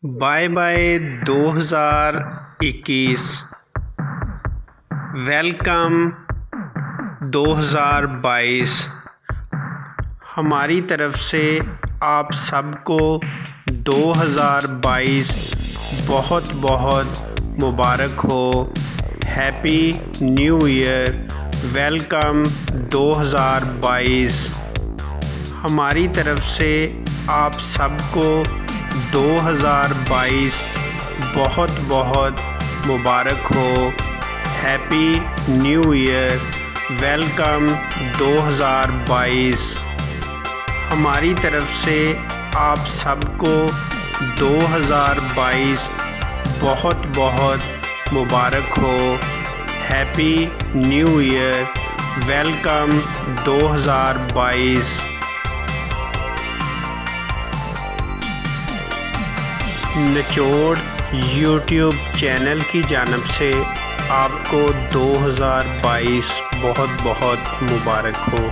Bye bye 2021, welcome 2022। हमारी तरफ से आप सबको 2022 बहुत बहुत मुबारक हो। Happy new year, welcome 2022। हमारी तरफ से आप सबको 2022 बहुत बहुत मुबारक हो। Happy new year, welcome 2022। हमारी तरफ से आप सबको 2022 बहुत बहुत मुबारक हो। Happy new year, welcome 2022। निचोड़ यूट्यूब चैनल की जानिब से आपको 2022 बहुत बहुत मुबारक हो।